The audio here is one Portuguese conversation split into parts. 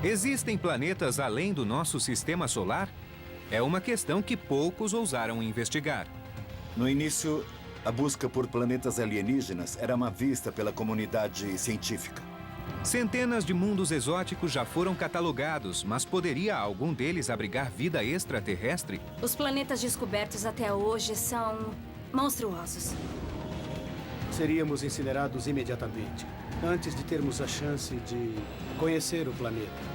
Existem planetas além do nosso sistema solar? É uma questão que poucos ousaram investigar. No início, a busca por planetas alienígenas era má vista pela comunidade científica. Centenas de mundos exóticos já foram catalogados, mas poderia algum deles abrigar vida extraterrestre? Os planetas descobertos até hoje são monstruosos. Seríamos incinerados imediatamente, antes de termos a chance de conhecer o planeta.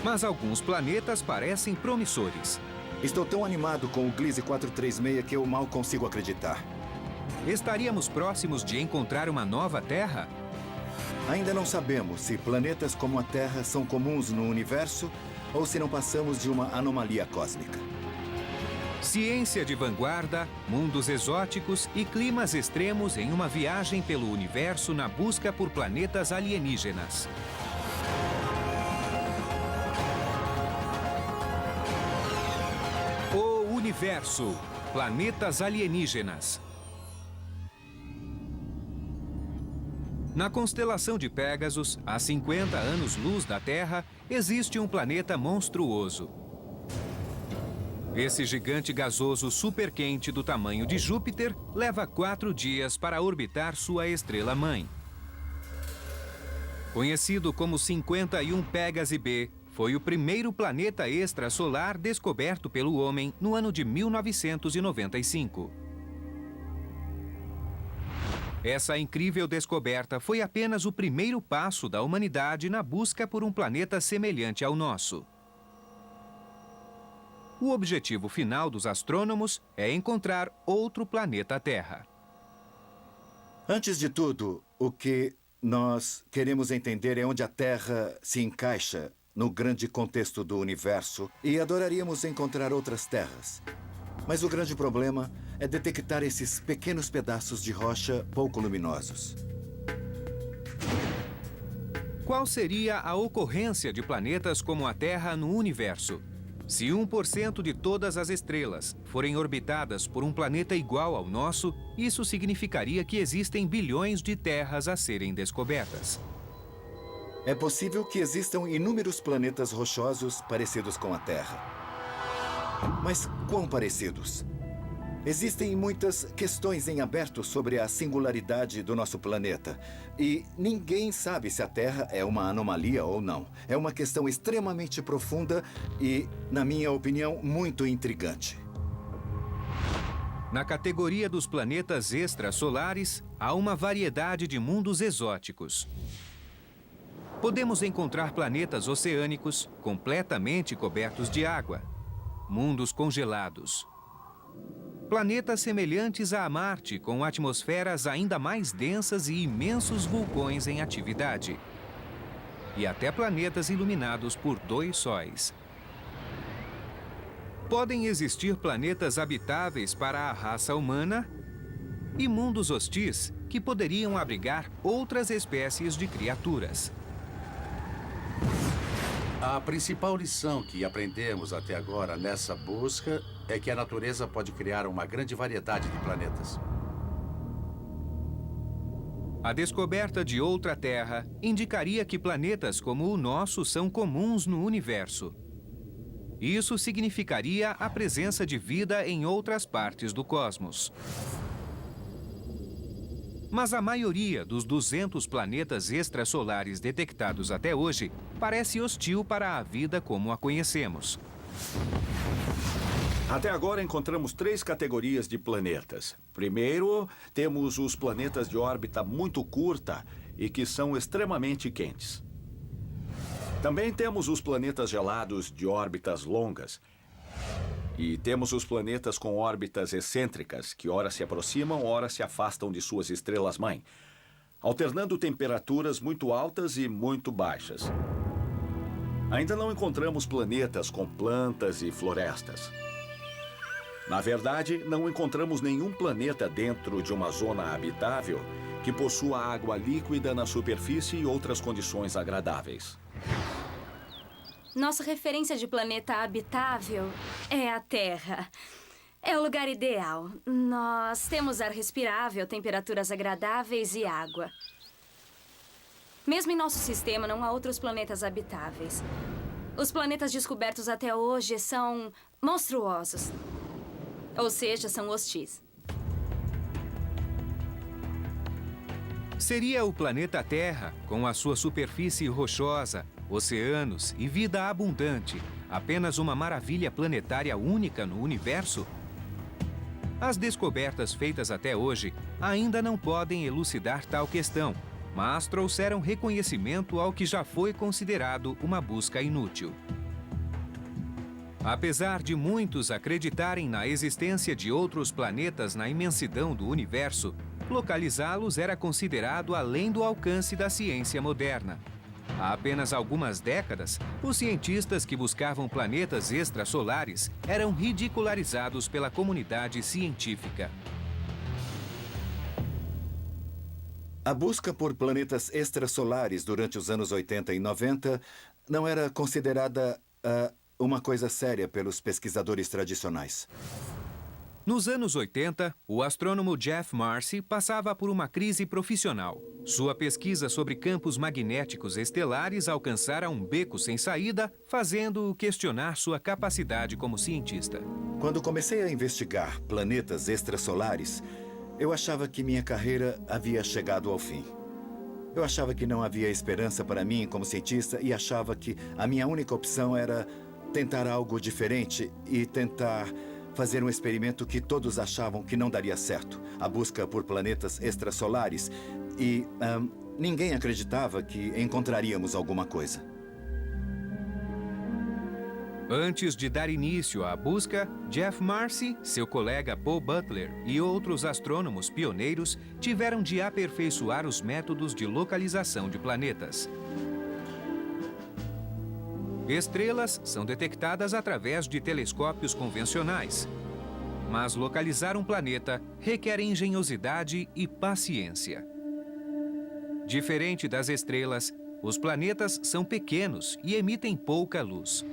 Mas alguns planetas parecem promissores. Estou tão animado com o Gliese 436 que eu mal consigo acreditar. Estaríamos próximos de encontrar uma nova Terra? Ainda não sabemos se planetas como a Terra são comuns no universo ou se não passamos de uma anomalia cósmica. Ciência de vanguarda, mundos exóticos e climas extremos em uma viagem pelo universo na busca por planetas alienígenas. O Universo. Planetas alienígenas. Na constelação de Pégasus, a 50 anos-luz da Terra, existe um planeta monstruoso. Esse gigante gasoso superquente do tamanho de Júpiter leva 4 dias para orbitar sua estrela-mãe. Conhecido como 51 Pégase B, foi o primeiro planeta extrasolar descoberto pelo homem no ano de 1995. Essa incrível descoberta foi apenas o primeiro passo da humanidade na busca por um planeta semelhante ao nosso. O objetivo final dos astrônomos é encontrar outro planeta Terra. Antes de tudo, o que nós queremos entender é onde a Terra se encaixa no grande contexto do universo e adoraríamos encontrar outras terras. Mas o grande problema é detectar esses pequenos pedaços de rocha pouco luminosos. Qual seria a ocorrência de planetas como a Terra no universo? Se 1% de todas as estrelas forem orbitadas por um planeta igual ao nosso, isso significaria que existem bilhões de terras a serem descobertas. É possível que existam inúmeros planetas rochosos parecidos com a Terra. Mas quão parecidos? Existem muitas questões em aberto sobre a singularidade do nosso planeta. E ninguém sabe se a Terra é uma anomalia ou não. É uma questão extremamente profunda e, na minha opinião, muito intrigante. Na categoria dos planetas extrasolares, há uma variedade de mundos exóticos. Podemos encontrar planetas oceânicos completamente cobertos de água, mundos congelados, planetas semelhantes a Marte, com atmosferas ainda mais densas e imensos vulcões em atividade, e até planetas iluminados por 2 sóis. Podem existir planetas habitáveis para a raça humana e mundos hostis que poderiam abrigar outras espécies de criaturas. A principal lição que aprendemos até agora nessa busca é que a natureza pode criar uma grande variedade de planetas. A descoberta de outra Terra indicaria que planetas como o nosso são comuns no universo. Isso significaria a presença de vida em outras partes do cosmos. Mas a maioria dos 200 planetas extrasolares detectados até hoje parece hostil para a vida como a conhecemos. Até agora encontramos 3 categorias de planetas. Primeiro, temos os planetas de órbita muito curta e que são extremamente quentes. Também temos os planetas gelados de órbitas longas. E temos os planetas com órbitas excêntricas, que ora se aproximam, ora se afastam de suas estrelas-mãe, alternando temperaturas muito altas e muito baixas. Ainda não encontramos planetas com plantas e florestas. Na verdade, não encontramos nenhum planeta dentro de uma zona habitável que possua água líquida na superfície e outras condições agradáveis. Nossa referência de planeta habitável é a Terra. É o lugar ideal. Nós temos ar respirável, temperaturas agradáveis e água. Mesmo em nosso sistema, não há outros planetas habitáveis. Os planetas descobertos até hoje são monstruosos. Ou seja, são hostis. Seria o planeta Terra, com a sua superfície rochosa, oceanos e vida abundante, apenas uma maravilha planetária única no universo? As descobertas feitas até hoje ainda não podem elucidar tal questão, mas trouxeram reconhecimento ao que já foi considerado uma busca inútil. Apesar de muitos acreditarem na existência de outros planetas na imensidão do universo, localizá-los era considerado além do alcance da ciência moderna. Há apenas algumas décadas, os cientistas que buscavam planetas extrasolares eram ridicularizados pela comunidade científica. A busca por planetas extrasolares durante os anos 80 e 90 não era considerada uma coisa séria pelos pesquisadores tradicionais. Nos anos 80, o astrônomo Jeff Marcy passava por uma crise profissional. Sua pesquisa sobre campos magnéticos estelares alcançara um beco sem saída, fazendo-o questionar sua capacidade como cientista. Quando comecei a investigar planetas extrasolares, eu achava que minha carreira havia chegado ao fim. Eu achava que não havia esperança para mim como cientista e achava que a minha única opção era tentar algo diferente e tentar fazer um experimento que todos achavam que não daria certo, a busca por planetas extrasolares, e ninguém acreditava que encontraríamos alguma coisa. Antes de dar início à busca, Jeff Marcy, seu colega Paul Butler e outros astrônomos pioneiros tiveram de aperfeiçoar os métodos de localização de planetas. Estrelas são detectadas através de telescópios convencionais. Mas localizar um planeta requer engenhosidade e paciência. Diferente das estrelas, os planetas são pequenos e emitem pouca luz.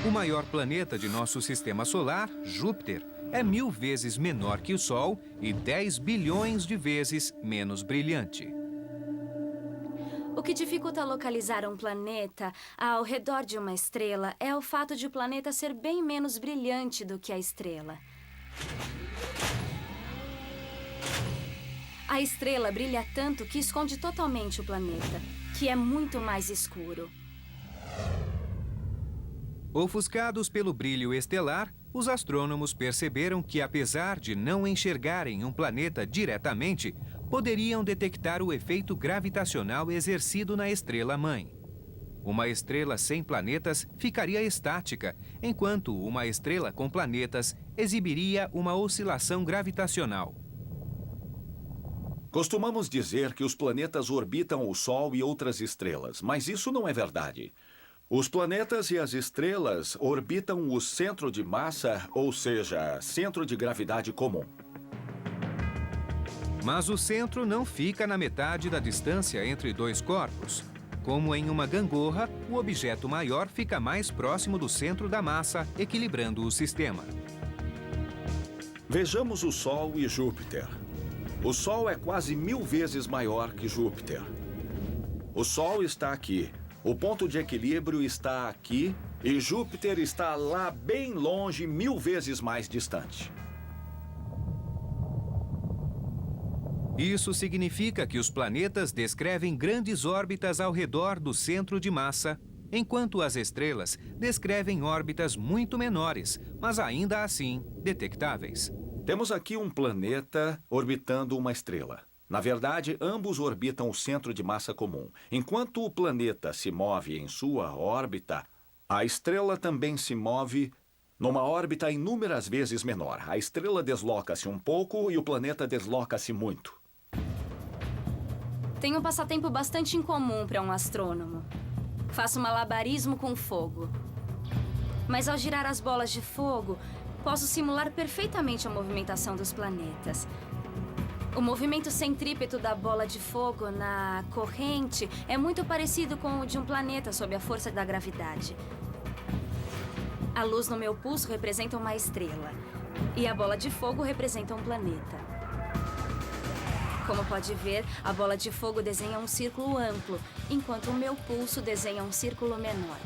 O maior planeta de nosso sistema solar, Júpiter, é 1000 vezes menor que o Sol e 10 bilhões de vezes menos brilhante. O que dificulta localizar um planeta ao redor de uma estrela é o fato de o planeta ser bem menos brilhante do que a estrela. A estrela brilha tanto que esconde totalmente o planeta, que é muito mais escuro. Ofuscados pelo brilho estelar, os astrônomos perceberam que, apesar de não enxergarem um planeta diretamente, poderiam detectar o efeito gravitacional exercido na estrela-mãe. Uma estrela sem planetas ficaria estática, enquanto uma estrela com planetas exibiria uma oscilação gravitacional. Costumamos dizer que os planetas orbitam o Sol e outras estrelas, mas isso não é verdade. Os planetas e as estrelas orbitam o centro de massa, ou seja, centro de gravidade comum. Mas o centro não fica na metade da distância entre dois corpos. Como em uma gangorra, o objeto maior fica mais próximo do centro da massa, equilibrando o sistema. Vejamos o Sol e Júpiter. O Sol é quase 1000 vezes maior que Júpiter. O Sol está aqui, o ponto de equilíbrio está aqui e Júpiter está lá bem longe, 1000 vezes mais distante. Isso significa que os planetas descrevem grandes órbitas ao redor do centro de massa, enquanto as estrelas descrevem órbitas muito menores, mas ainda assim detectáveis. Temos aqui um planeta orbitando uma estrela. Na verdade, ambos orbitam o centro de massa comum. Enquanto o planeta se move em sua órbita, a estrela também se move numa órbita inúmeras vezes menor. A estrela desloca-se um pouco e o planeta desloca-se muito. Tem um passatempo bastante incomum para um astrônomo. Faço malabarismo com fogo. Mas ao girar as bolas de fogo, posso simular perfeitamente a movimentação dos planetas. O movimento centrípeto da bola de fogo na corrente é muito parecido com o de um planeta sob a força da gravidade. A luz no meu pulso representa uma estrela e a bola de fogo representa um planeta. Como pode ver, a bola de fogo desenha um círculo amplo, enquanto o meu pulso desenha um círculo menor.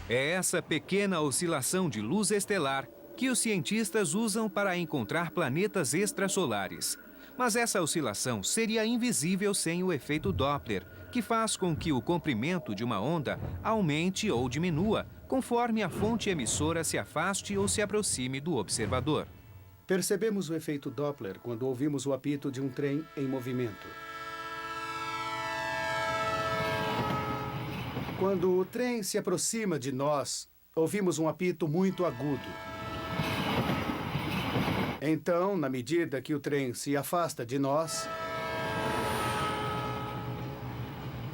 É essa pequena oscilação de luz estelar que os cientistas usam para encontrar planetas extrasolares. Mas essa oscilação seria invisível sem o efeito Doppler, que faz com que o comprimento de uma onda aumente ou diminua, conforme a fonte emissora se afaste ou se aproxime do observador. Percebemos o efeito Doppler quando ouvimos o apito de um trem em movimento. Quando o trem se aproxima de nós, ouvimos um apito muito agudo. Então, na medida que o trem se afasta de nós,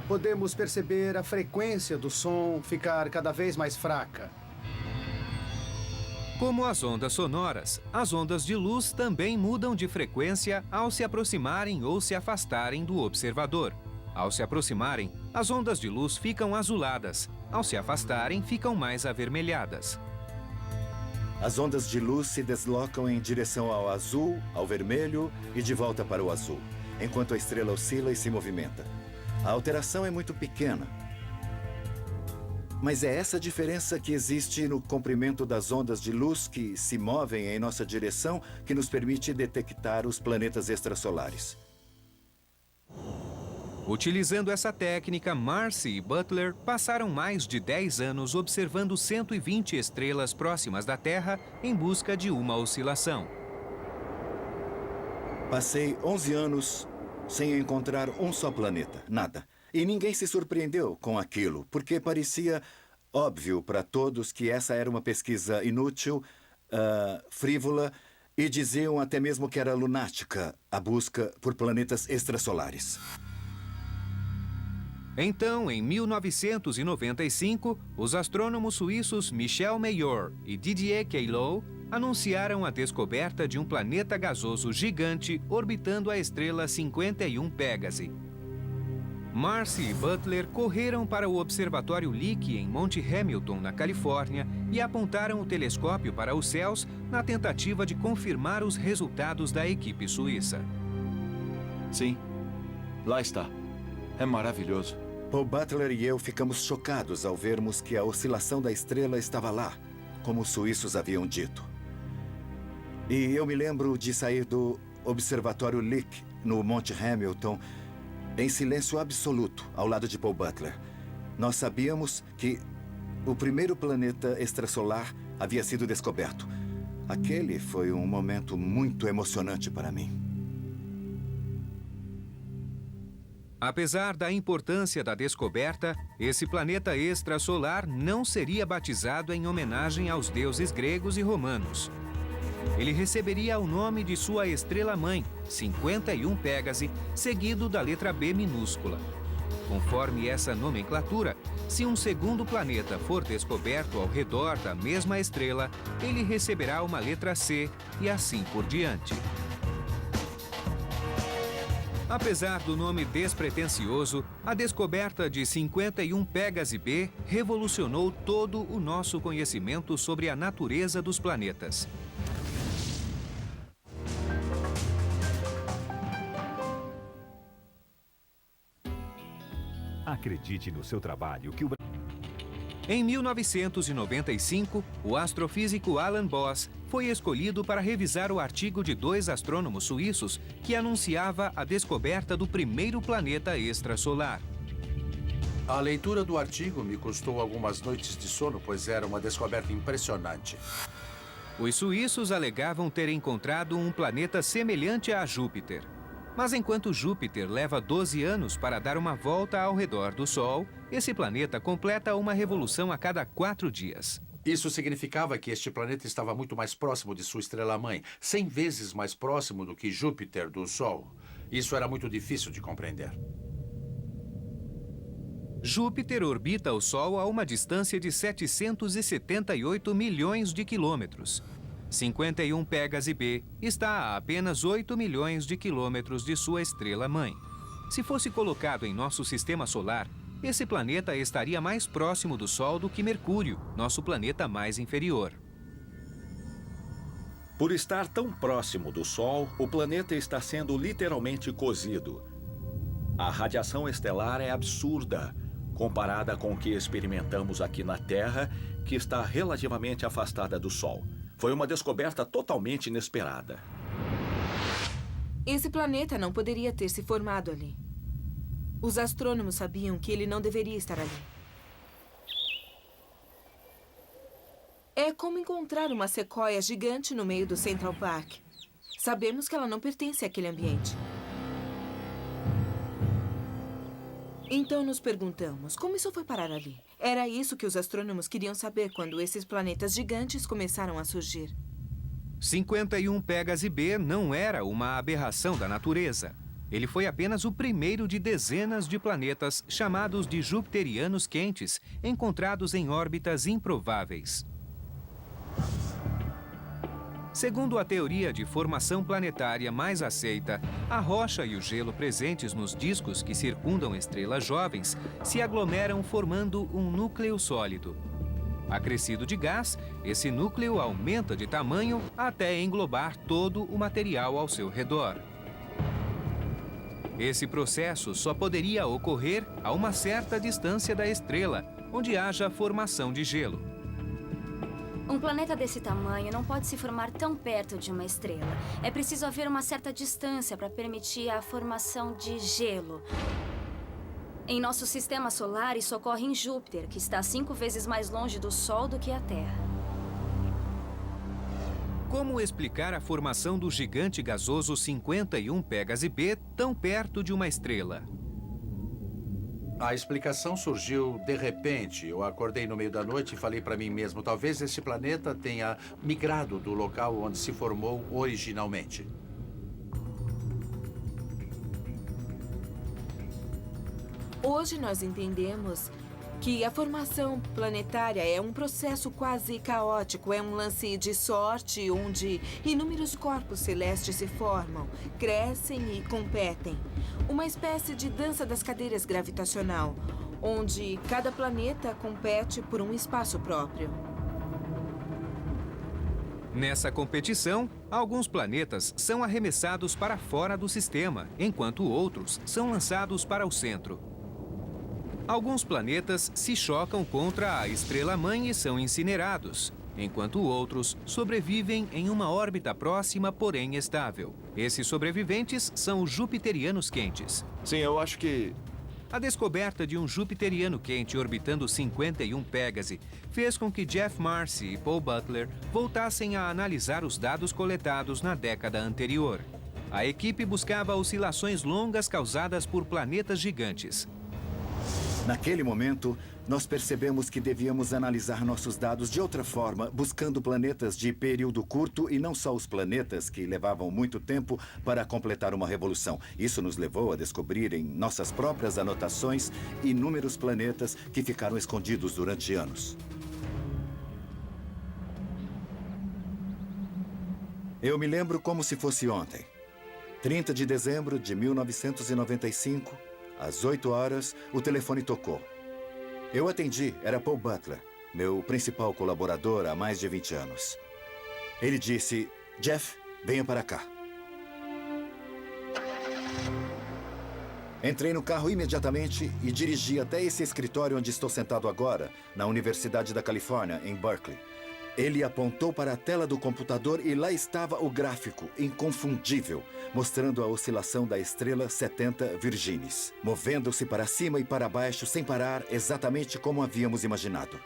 podemos perceber a frequência do som ficar cada vez mais fraca. Como as ondas sonoras, as ondas de luz também mudam de frequência ao se aproximarem ou se afastarem do observador. Ao se aproximarem, as ondas de luz ficam azuladas. Ao se afastarem, ficam mais avermelhadas. As ondas de luz se deslocam em direção ao azul, ao vermelho e de volta para o azul, enquanto a estrela oscila e se movimenta. A alteração é muito pequena. Mas é essa diferença que existe no comprimento das ondas de luz que se movem em nossa direção que nos permite detectar os planetas extrasolares. Utilizando essa técnica, Marcy e Butler passaram mais de 10 anos observando 120 estrelas próximas da Terra em busca de uma oscilação. Passei 11 anos sem encontrar um só planeta, nada. E ninguém se surpreendeu com aquilo, porque parecia óbvio para todos que essa era uma pesquisa inútil, frívola, e diziam até mesmo que era lunática a busca por planetas extrasolares. Então, em 1995, os astrônomos suíços Michel Mayor e Didier Queloz anunciaram a descoberta de um planeta gasoso gigante orbitando a estrela 51 Pégase. Marcy e Butler correram para o Observatório Lick em Monte Hamilton, na Califórnia, e apontaram o telescópio para os céus na tentativa de confirmar os resultados da equipe suíça. Sim, lá está. É maravilhoso. Paul Butler e eu ficamos chocados ao vermos que a oscilação da estrela estava lá, como os suíços haviam dito. E eu me lembro de sair do Observatório Lick, no Monte Hamilton, em silêncio absoluto, ao lado de Paul Butler. Nós sabíamos que o primeiro planeta extrasolar havia sido descoberto. Aquele foi um momento muito emocionante para mim. Apesar da importância da descoberta, esse planeta extrasolar não seria batizado em homenagem aos deuses gregos e romanos. Ele receberia o nome de sua estrela-mãe, 51 Pégase, seguido da letra B minúscula. Conforme essa nomenclatura, se um segundo planeta for descoberto ao redor da mesma estrela, ele receberá uma letra C e assim por diante. Apesar do nome despretensioso, a descoberta de 51 Pégase B revolucionou todo o nosso conhecimento sobre a natureza dos planetas. Acredite no seu trabalho que o Em 1995, o astrofísico Alan Boss foi escolhido para revisar o artigo de 2 astrônomos suíços que anunciava a descoberta do primeiro planeta extrasolar. A leitura do artigo me custou algumas noites de sono, pois era uma descoberta impressionante. Os suíços alegavam ter encontrado um planeta semelhante a Júpiter. Mas enquanto Júpiter leva 12 anos para dar uma volta ao redor do Sol, esse planeta completa uma revolução a cada 4 dias. Isso significava que este planeta estava muito mais próximo de sua estrela-mãe, 100 vezes mais próximo do que Júpiter do Sol. Isso era muito difícil de compreender. Júpiter orbita o Sol a uma distância de 778 milhões de quilômetros. 51 Pégase B está a apenas 8 milhões de quilômetros de sua estrela-mãe. Se fosse colocado em nosso sistema solar, esse planeta estaria mais próximo do Sol do que Mercúrio, nosso planeta mais inferior. Por estar tão próximo do Sol, o planeta está sendo literalmente cozido. A radiação estelar é absurda, comparada com o que experimentamos aqui na Terra, que está relativamente afastada do Sol. Foi uma descoberta totalmente inesperada. Esse planeta não poderia ter se formado ali. Os astrônomos sabiam que ele não deveria estar ali. É como encontrar uma sequoia gigante no meio do Central Park. Sabemos que ela não pertence àquele ambiente. Então nos perguntamos, como isso foi parar ali? Era isso que os astrônomos queriam saber quando esses planetas gigantes começaram a surgir. 51 Pégase B não era uma aberração da natureza. Ele foi apenas o primeiro de dezenas de planetas chamados de jupiterianos quentes, encontrados em órbitas improváveis. Segundo a teoria de formação planetária mais aceita, a rocha e o gelo presentes nos discos que circundam estrelas jovens se aglomeram formando um núcleo sólido. Acrescido de gás, esse núcleo aumenta de tamanho até englobar todo o material ao seu redor. Esse processo só poderia ocorrer a uma certa distância da estrela, onde haja formação de gelo. Um planeta desse tamanho não pode se formar tão perto de uma estrela. É preciso haver uma certa distância para permitir a formação de gelo. Em nosso sistema solar, isso ocorre em Júpiter, que está 5 vezes mais longe do Sol do que a Terra. Como explicar a formação do gigante gasoso 51 Pégase B tão perto de uma estrela? A explicação surgiu de repente. Eu acordei no meio da noite e falei para mim mesmo, talvez esse planeta tenha migrado do local onde se formou originalmente. Hoje nós entendemos que a formação planetária é um processo quase caótico, é um lance de sorte onde inúmeros corpos celestes se formam, crescem e competem. Uma espécie de dança das cadeiras gravitacional, onde cada planeta compete por um espaço próprio. Nessa competição, alguns planetas são arremessados para fora do sistema, enquanto outros são lançados para o centro. Alguns planetas se chocam contra a estrela-mãe e são incinerados, enquanto outros sobrevivem em uma órbita próxima, porém estável. Esses sobreviventes são os jupiterianos quentes. Sim, eu acho que... A descoberta de um jupiteriano quente orbitando 51 Pégase fez com que Jeff Marcy e Paul Butler voltassem a analisar os dados coletados na década anterior. A equipe buscava oscilações longas causadas por planetas gigantes. Naquele momento, nós percebemos que devíamos analisar nossos dados de outra forma, buscando planetas de período curto e não só os planetas que levavam muito tempo para completar uma revolução. Isso nos levou a descobrir em nossas próprias anotações inúmeros planetas que ficaram escondidos durante anos. Eu me lembro como se fosse ontem. 30 de dezembro de 1995... Às 8 horas, o telefone tocou. Eu atendi, era Paul Butler, meu principal colaborador há mais de 20 anos. Ele disse, Jeff, venha para cá. Entrei no carro imediatamente e dirigi até esse escritório onde estou sentado agora, na Universidade da Califórnia, em Berkeley. Ele apontou para a tela do computador e lá estava o gráfico, inconfundível, mostrando a oscilação da estrela 70 Virginis, movendo-se para cima e para baixo sem parar, exatamente como havíamos imaginado.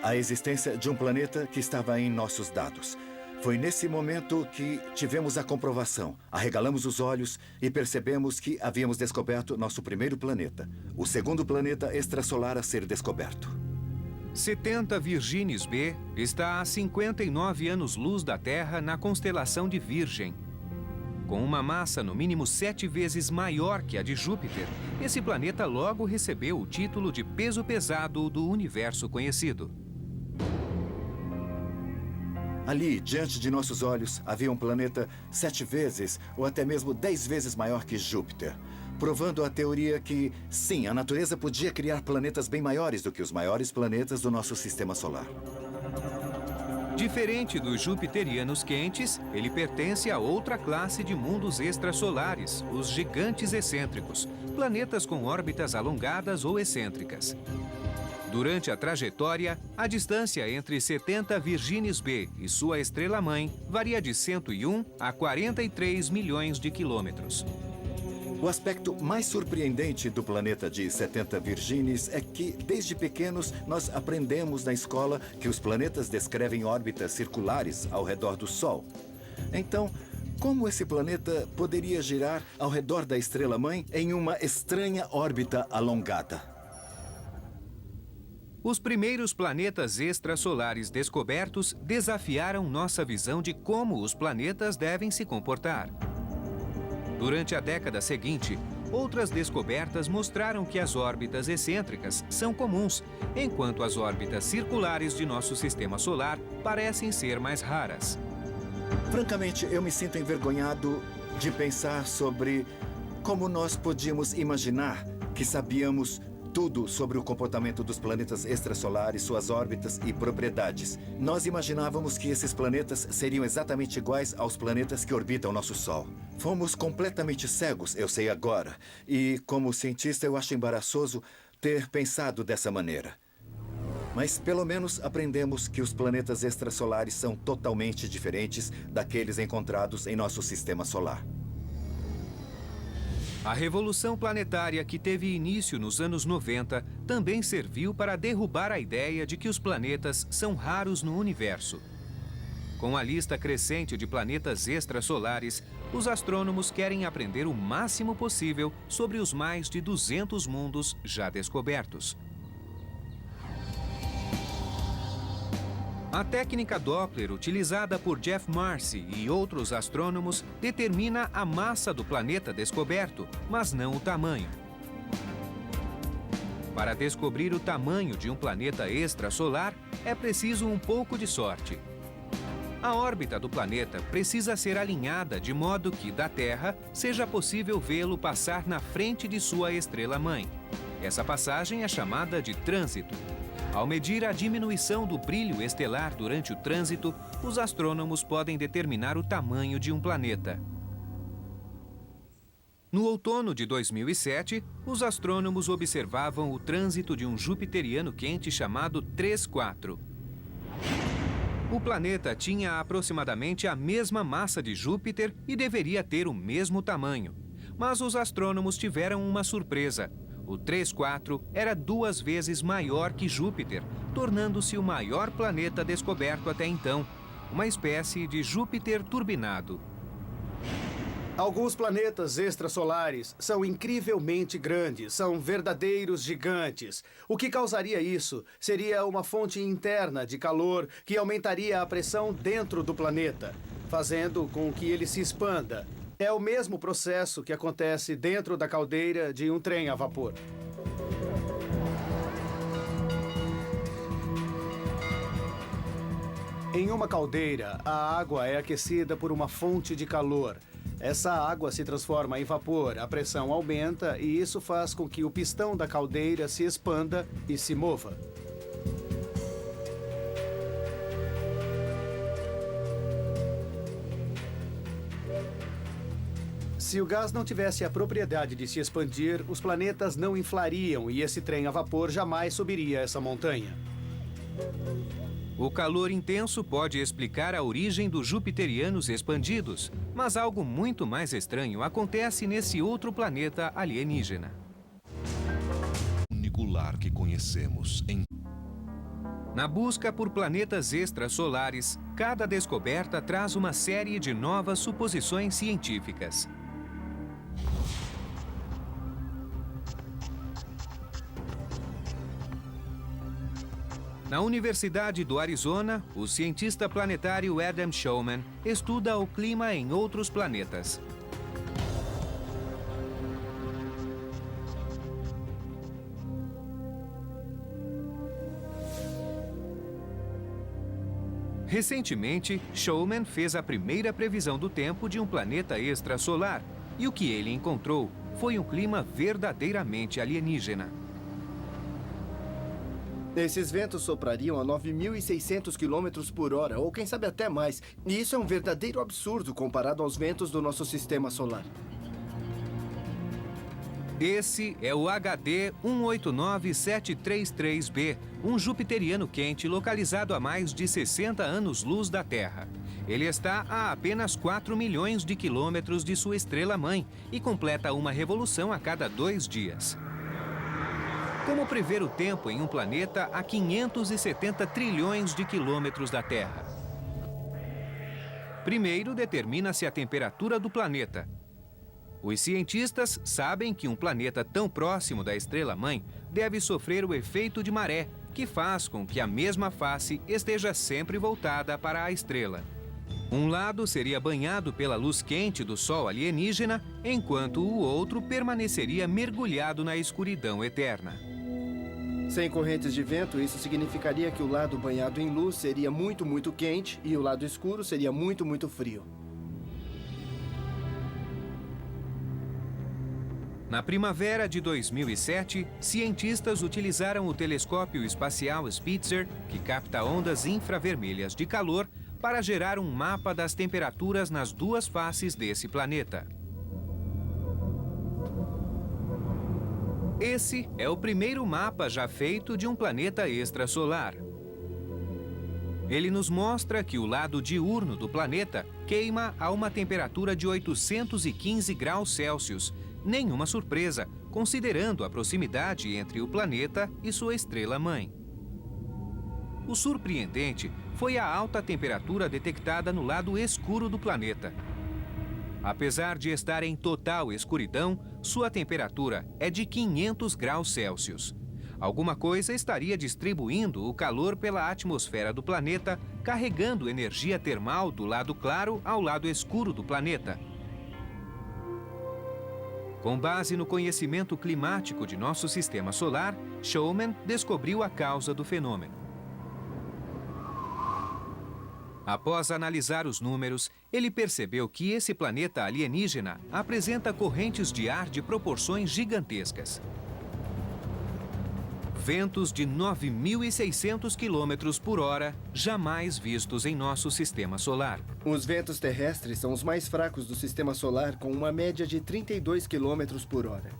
A existência de um planeta que estava em nossos dados. Foi nesse momento que tivemos a comprovação. Arregalamos os olhos e percebemos que havíamos descoberto nosso primeiro planeta, o segundo planeta extrasolar a ser descoberto. 70 Virginis B está a 59 anos-luz da Terra na constelação de Virgem. Com uma massa no mínimo 7 vezes maior que a de Júpiter, esse planeta logo recebeu o título de peso pesado do universo conhecido. Ali, diante de nossos olhos, havia um planeta 7 vezes ou até mesmo 10 vezes maior que Júpiter, provando a teoria que, sim, a natureza podia criar planetas bem maiores do que os maiores planetas do nosso sistema solar. Diferente dos jupiterianos quentes, ele pertence a outra classe de mundos extrasolares, os gigantes excêntricos, planetas com órbitas alongadas ou excêntricas. Durante a trajetória, a distância entre 70 Virginis B e sua estrela-mãe varia de 101 a 43 milhões de quilômetros. O aspecto mais surpreendente do planeta de 70 Virginis é que, desde pequenos, nós aprendemos na escola que os planetas descrevem órbitas circulares ao redor do Sol. Então, como esse planeta poderia girar ao redor da estrela-mãe em uma estranha órbita alongada? Os primeiros planetas extrasolares descobertos desafiaram nossa visão de como os planetas devem se comportar. Durante a década seguinte, outras descobertas mostraram que as órbitas excêntricas são comuns, enquanto as órbitas circulares de nosso sistema solar parecem ser mais raras. Francamente, eu me sinto envergonhado de pensar sobre como nós podíamos imaginar que sabíamos tudo sobre o comportamento dos planetas extrasolares, suas órbitas e propriedades. Nós imaginávamos que esses planetas seriam exatamente iguais aos planetas que orbitam nosso Sol. Fomos completamente cegos, eu sei agora. E, como cientista, eu acho embaraçoso ter pensado dessa maneira. Mas, pelo menos, aprendemos que os planetas extrasolares são totalmente diferentes daqueles encontrados em nosso sistema solar. A revolução planetária que teve início nos anos 90 também serviu para derrubar a ideia de que os planetas são raros no universo. Com a lista crescente de planetas extrasolares, os astrônomos querem aprender o máximo possível sobre os mais de 200 mundos já descobertos. A técnica Doppler, utilizada por Jeff Marcy e outros astrônomos, determina a massa do planeta descoberto, mas não o tamanho. Para descobrir o tamanho de um planeta extrasolar, é preciso um pouco de sorte. A órbita do planeta precisa ser alinhada de modo que, da Terra, seja possível vê-lo passar na frente de sua estrela-mãe. Essa passagem é chamada de trânsito. Ao medir a diminuição do brilho estelar durante o trânsito, os astrônomos podem determinar o tamanho de um planeta. No outono de 2007, os astrônomos observavam o trânsito de um jupiteriano quente chamado 3-4. O planeta tinha aproximadamente a mesma massa de Júpiter e deveria ter o mesmo tamanho. Mas os astrônomos tiveram uma surpresa. O 3-4 era 2 vezes maior que Júpiter, tornando-se o maior planeta descoberto até então, uma espécie de Júpiter turbinado. Alguns planetas extrasolares são incrivelmente grandes, são verdadeiros gigantes. O que causaria isso seria uma fonte interna de calor que aumentaria a pressão dentro do planeta, fazendo com que ele se expanda. É o mesmo processo que acontece dentro da caldeira de um trem a vapor. Em uma caldeira, a água é aquecida por uma fonte de calor. Essa água se transforma em vapor, a pressão aumenta e isso faz com que o pistão da caldeira se expanda e se mova. Se o gás não tivesse a propriedade de se expandir, os planetas não inflariam e esse trem a vapor jamais subiria essa montanha. O calor intenso pode explicar a origem dos jupiterianos expandidos, mas algo muito mais estranho acontece nesse outro planeta alienígena. Unicular que conhecemos em... Na busca por planetas extrasolares, cada descoberta traz uma série de novas suposições científicas. Na Universidade do Arizona, o cientista planetário Adam Shulman estuda o clima em outros planetas. Recentemente, Shulman fez a primeira previsão do tempo de um planeta extrasolar, e o que ele encontrou foi um clima verdadeiramente alienígena. Esses ventos soprariam a 9.600 km por hora, ou quem sabe até mais. E isso é um verdadeiro absurdo comparado aos ventos do nosso sistema solar. Esse é o HD 189733b, um jupiteriano quente localizado a mais de 60 anos-luz da Terra. Ele está a apenas 4 milhões de quilômetros de sua estrela-mãe e completa uma revolução a cada 2 dias. Como prever o tempo em um planeta a 570 trilhões de quilômetros da Terra? Primeiro, determina-se a temperatura do planeta. Os cientistas sabem que um planeta tão próximo da estrela-mãe deve sofrer o efeito de maré, que faz com que a mesma face esteja sempre voltada para a estrela. Um lado seria banhado pela luz quente do Sol alienígena, enquanto o outro permaneceria mergulhado na escuridão eterna. Sem correntes de vento, isso significaria que o lado banhado em luz seria muito, muito quente e o lado escuro seria muito, muito frio. Na primavera de 2007, cientistas utilizaram o telescópio espacial Spitzer, que capta ondas infravermelhas de calor, para gerar um mapa das temperaturas nas duas faces desse planeta. Esse é o primeiro mapa já feito de um planeta extrasolar. Ele nos mostra que o lado diurno do planeta queima a uma temperatura de 815 graus Celsius. Nenhuma surpresa, considerando a proximidade entre o planeta e sua estrela-mãe. O surpreendente foi a alta temperatura detectada no lado escuro do planeta. Apesar de estar em total escuridão, sua temperatura é de 500 graus Celsius. Alguma coisa estaria distribuindo o calor pela atmosfera do planeta, carregando energia termal do lado claro ao lado escuro do planeta. Com base no conhecimento climático de nosso sistema solar, Showman descobriu a causa do fenômeno. Após analisar os números, ele percebeu que esse planeta alienígena apresenta correntes de ar de proporções gigantescas. Ventos de 9.600 km por hora, jamais vistos em nosso sistema solar. Os ventos terrestres são os mais fracos do sistema solar, com uma média de 32 km por hora.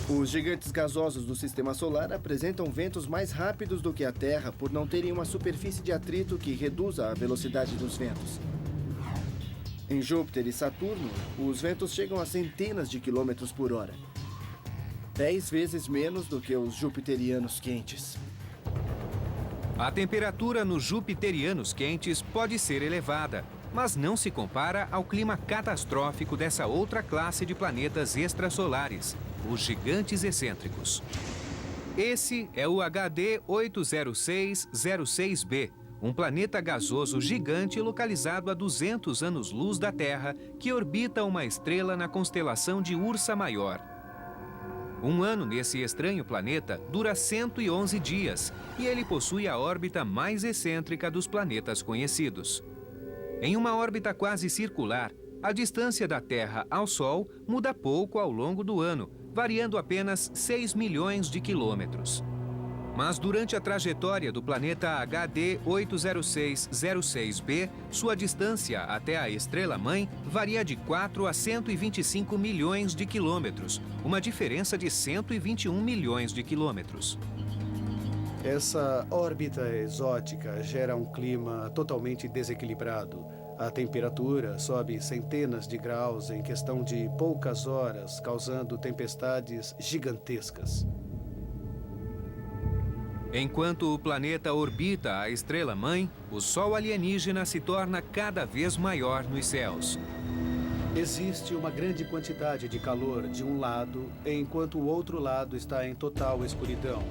Os gigantes gasosos do sistema solar apresentam ventos mais rápidos do que a Terra por não terem uma superfície de atrito que reduza a velocidade dos ventos. Em Júpiter e Saturno, os ventos chegam a centenas de quilômetros por hora. 10 vezes menos do que os jupiterianos quentes. A temperatura nos jupiterianos quentes pode ser elevada, mas não se compara ao clima catastrófico dessa outra classe de planetas extrasolares, os gigantes excêntricos. Esse é o HD 80606b, um planeta gasoso gigante localizado a 200 anos-luz da Terra, que orbita uma estrela na constelação de Ursa Maior. Um ano nesse estranho planeta dura 111 dias e ele possui a órbita mais excêntrica dos planetas conhecidos. Em uma órbita quase circular, a distância da Terra ao Sol muda pouco ao longo do ano, variando apenas 6 milhões de quilômetros. Mas durante a trajetória do planeta HD 80606b, sua distância até a estrela-mãe varia de 4 a 125 milhões de quilômetros, uma diferença de 121 milhões de quilômetros. Essa órbita exótica gera um clima totalmente desequilibrado. A temperatura sobe centenas de graus em questão de poucas horas, causando tempestades gigantescas. Enquanto o planeta orbita a estrela-mãe, o Sol alienígena se torna cada vez maior nos céus. Existe uma grande quantidade de calor de um lado, enquanto o outro lado está em total escuridão.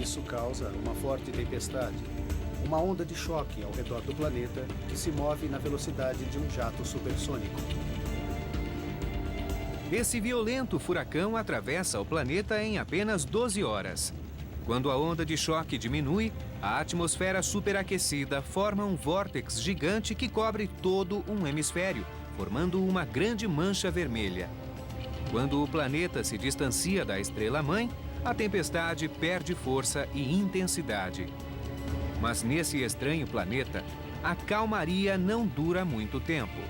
Isso causa uma forte tempestade, uma onda de choque ao redor do planeta que se move na velocidade de um jato supersônico. Esse violento furacão atravessa o planeta em apenas 12 horas. Quando a onda de choque diminui, a atmosfera superaquecida forma um vórtex gigante que cobre todo um hemisfério, formando uma grande mancha vermelha. Quando o planeta se distancia da estrela-mãe, a tempestade perde força e intensidade. Mas nesse estranho planeta, a calmaria não dura muito tempo.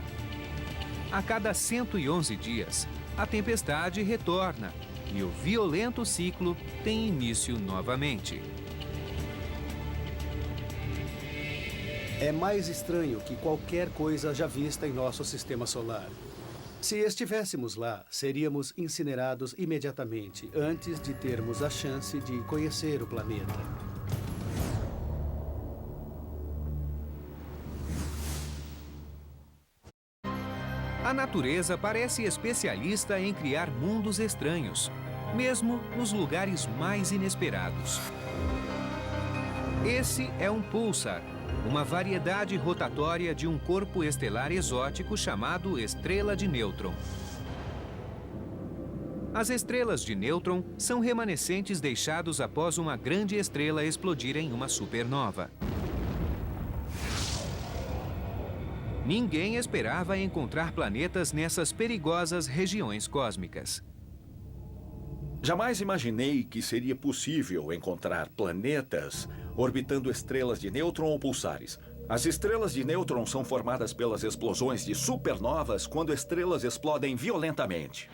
A cada 111 dias, a tempestade retorna e o violento ciclo tem início novamente. É mais estranho que qualquer coisa já vista em nosso sistema solar. Se estivéssemos lá, seríamos incinerados imediatamente, antes de termos a chance de conhecer o planeta. A natureza parece especialista em criar mundos estranhos, mesmo nos lugares mais inesperados. Esse é um pulsar, uma variedade rotatória de um corpo estelar exótico chamado estrela de nêutron. As estrelas de nêutron são remanescentes deixados após uma grande estrela explodir em uma supernova. Ninguém esperava encontrar planetas nessas perigosas regiões cósmicas. Jamais imaginei que seria possível encontrar planetas orbitando estrelas de nêutron ou pulsares. As estrelas de nêutron são formadas pelas explosões de supernovas quando estrelas explodem violentamente.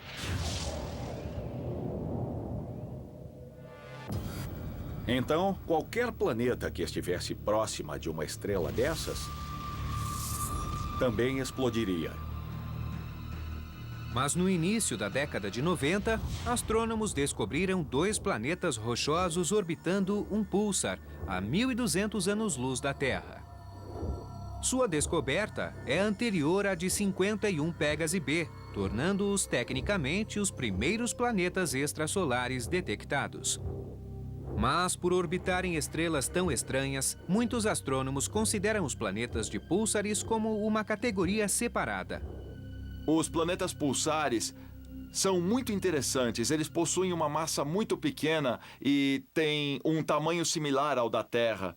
Então, qualquer planeta que estivesse próxima de uma estrela dessas também explodiria. Mas no início da década de 90, astrônomos descobriram 2 planetas rochosos orbitando um pulsar a 1.200 anos-luz da Terra. Sua descoberta é anterior à de 51 Pégase B, tornando-os tecnicamente os primeiros planetas extrasolares detectados. Mas, por orbitarem estrelas tão estranhas, muitos astrônomos consideram os planetas de púlsares como uma categoria separada. Os planetas pulsares são muito interessantes. Eles possuem uma massa muito pequena e têm um tamanho similar ao da Terra.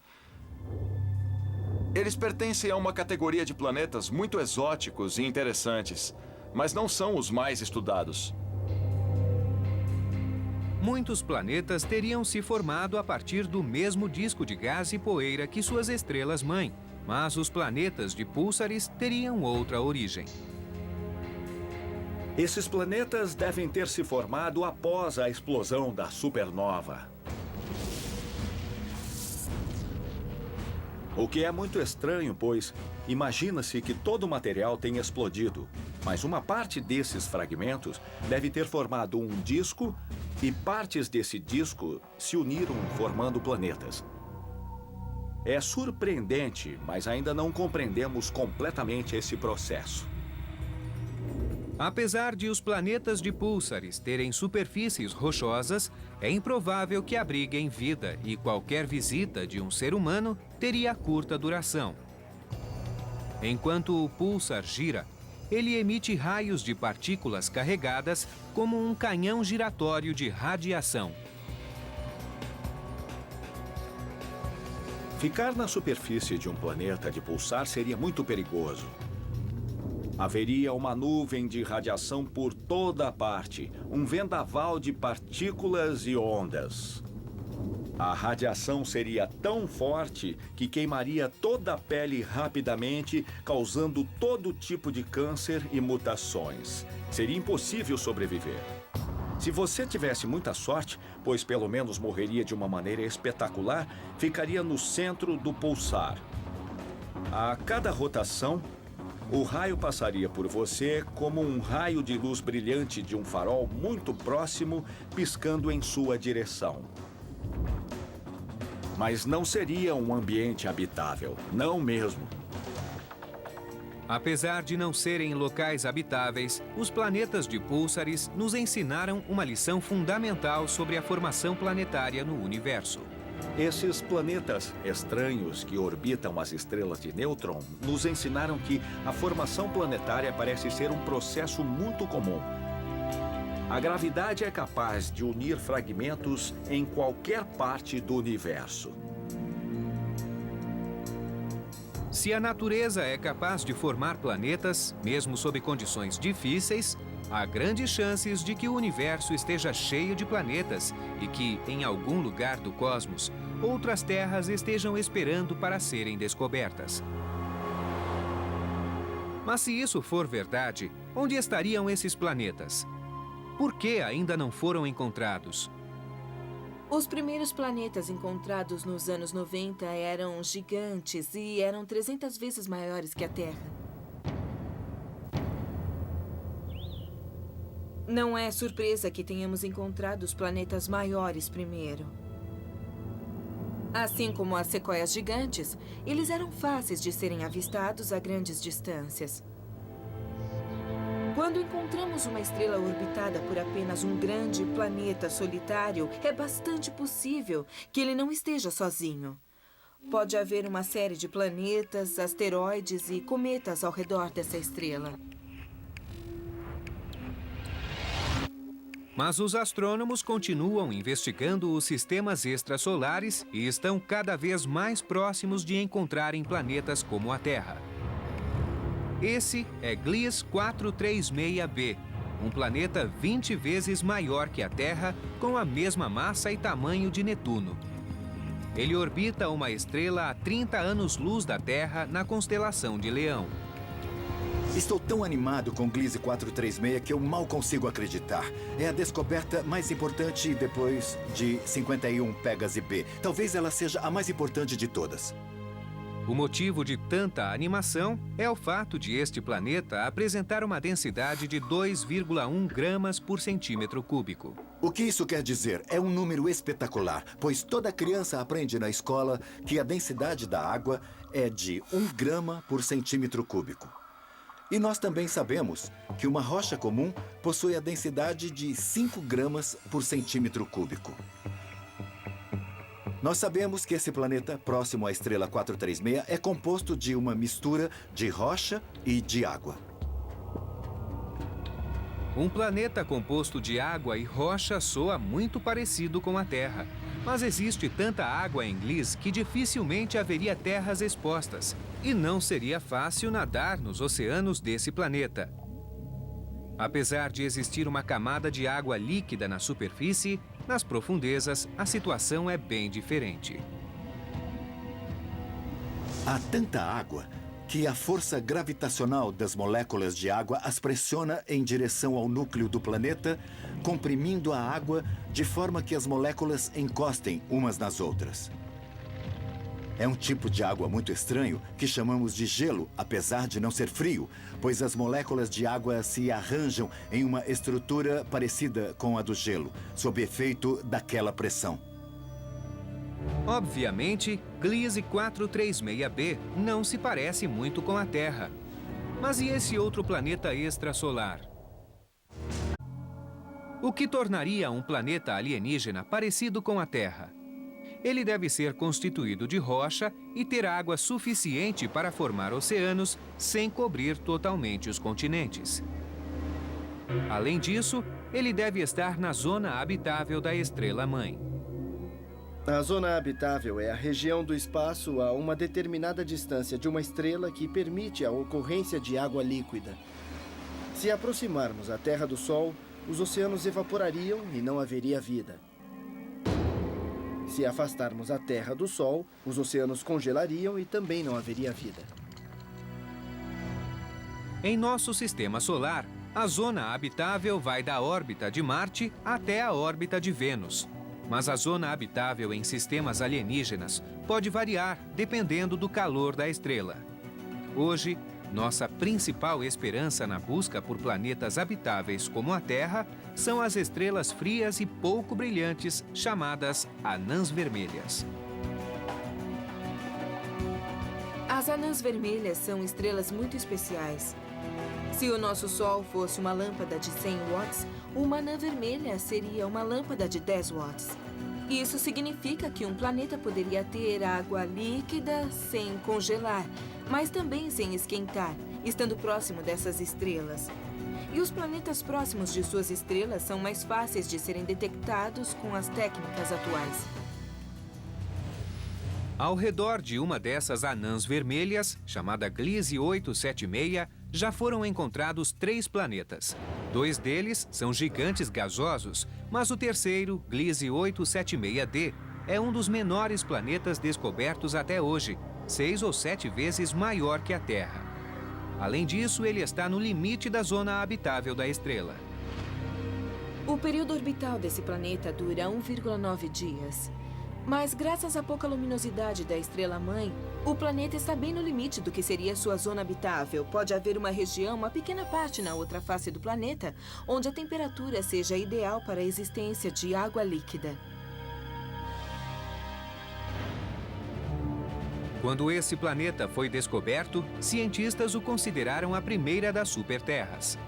Eles pertencem a uma categoria de planetas muito exóticos e interessantes, mas não são os mais estudados. Muitos planetas teriam se formado a partir do mesmo disco de gás e poeira que suas estrelas-mãe, mas os planetas de púlsares teriam outra origem. Esses planetas devem ter se formado após a explosão da supernova. O que é muito estranho, pois imagina-se que todo o material tenha explodido, mas uma parte desses fragmentos deve ter formado um disco e partes desse disco se uniram formando planetas. É surpreendente, mas ainda não compreendemos completamente esse processo. Apesar de os planetas de púlsares terem superfícies rochosas, é improvável que abriguem vida e qualquer visita de um ser humano teria curta duração. Enquanto o púlsar gira, ele emite raios de partículas carregadas como um canhão giratório de radiação. Ficar na superfície de um planeta de pulsar seria muito perigoso. Haveria uma nuvem de radiação por toda a parte, um vendaval de partículas e ondas. A radiação seria tão forte que queimaria toda a pele rapidamente, causando todo tipo de câncer e mutações. Seria impossível sobreviver. Se você tivesse muita sorte, pois pelo menos morreria de uma maneira espetacular, ficaria no centro do pulsar. A cada rotação, o raio passaria por você como um raio de luz brilhante de um farol muito próximo, piscando em sua direção. Mas não seria um ambiente habitável, não mesmo. Apesar de não serem locais habitáveis, os planetas de púlsares nos ensinaram uma lição fundamental sobre a formação planetária no universo. Esses planetas estranhos que orbitam as estrelas de nêutron nos ensinaram que a formação planetária parece ser um processo muito comum. A gravidade é capaz de unir fragmentos em qualquer parte do universo. Se a natureza é capaz de formar planetas, mesmo sob condições difíceis, há grandes chances de que o universo esteja cheio de planetas e que, em algum lugar do cosmos, outras terras estejam esperando para serem descobertas. Mas se isso for verdade, onde estariam esses planetas? Por que ainda não foram encontrados? Os primeiros planetas encontrados nos anos 90 eram gigantes e eram 300 vezes maiores que a Terra. Não é surpresa que tenhamos encontrado os planetas maiores primeiro. Assim como as sequoias gigantes, eles eram fáceis de serem avistados a grandes distâncias. Quando encontramos uma estrela orbitada por apenas um grande planeta solitário, é bastante possível que ele não esteja sozinho. Pode haver uma série de planetas, asteroides e cometas ao redor dessa estrela. Mas os astrônomos continuam investigando os sistemas extrasolares e estão cada vez mais próximos de encontrarem planetas como a Terra. Esse é Gliese 436b, um planeta 20 vezes maior que a Terra, com a mesma massa e tamanho de Netuno. Ele orbita uma estrela a 30 anos-luz da Terra na constelação de Leão. Estou tão animado com Gliese 436 que eu mal consigo acreditar. É a descoberta mais importante depois de 51 Pégase B. Talvez ela seja a mais importante de todas. O motivo de tanta animação é o fato de este planeta apresentar uma densidade de 2,1 gramas por centímetro cúbico. O que isso quer dizer? É um número espetacular, pois toda criança aprende na escola que a densidade da água é de 1 grama por centímetro cúbico. E nós também sabemos que uma rocha comum possui a densidade de 5 gramas por centímetro cúbico. Nós sabemos que esse planeta, próximo à estrela 436, é composto de uma mistura de rocha e de água. Um planeta composto de água e rocha soa muito parecido com a Terra. Mas existe tanta água em Gliese que dificilmente haveria terras expostas. E não seria fácil nadar nos oceanos desse planeta. Apesar de existir uma camada de água líquida na superfície, nas profundezas a situação é bem diferente. Há tanta água que a força gravitacional das moléculas de água as pressiona em direção ao núcleo do planeta, comprimindo a água de forma que as moléculas encostem umas nas outras. É um tipo de água muito estranho que chamamos de gelo, apesar de não ser frio, pois as moléculas de água se arranjam em uma estrutura parecida com a do gelo, sob efeito daquela pressão. Obviamente, Gliese 436b não se parece muito com a Terra. Mas e esse outro planeta extrasolar? O que tornaria um planeta alienígena parecido com a Terra? Ele deve ser constituído de rocha e ter água suficiente para formar oceanos sem cobrir totalmente os continentes. Além disso, ele deve estar na zona habitável da estrela-mãe. A zona habitável é a região do espaço a uma determinada distância de uma estrela que permite a ocorrência de água líquida. Se aproximarmos a Terra do Sol, os oceanos evaporariam e não haveria vida. Se afastarmos a Terra do Sol, os oceanos congelariam e também não haveria vida. Em nosso sistema solar, a zona habitável vai da órbita de Marte até a órbita de Vênus. Mas a zona habitável em sistemas alienígenas pode variar dependendo do calor da estrela. Hoje, nossa principal esperança na busca por planetas habitáveis como a Terra são as estrelas frias e pouco brilhantes chamadas anãs vermelhas. As anãs vermelhas são estrelas muito especiais. Se o nosso Sol fosse uma lâmpada de 100 watts, uma anã vermelha seria uma lâmpada de 10 watts. Isso significa que um planeta poderia ter água líquida sem congelar, mas também sem esquentar, estando próximo dessas estrelas. E os planetas próximos de suas estrelas são mais fáceis de serem detectados com as técnicas atuais. Ao redor de uma dessas anãs vermelhas, chamada Gliese 876, já foram encontrados 3 planetas. 2 deles são gigantes gasosos, mas o terceiro, Gliese 876d, é um dos menores planetas descobertos até hoje, 6 ou 7 vezes maior que a Terra. Além disso, ele está no limite da zona habitável da estrela. O período orbital desse planeta dura 1,9 dias. Mas, graças à pouca luminosidade da estrela-mãe, o planeta está bem no limite do que seria sua zona habitável. Pode haver uma região, uma pequena parte na outra face do planeta, onde a temperatura seja ideal para a existência de água líquida. Quando esse planeta foi descoberto, cientistas o consideraram a primeira das superterras.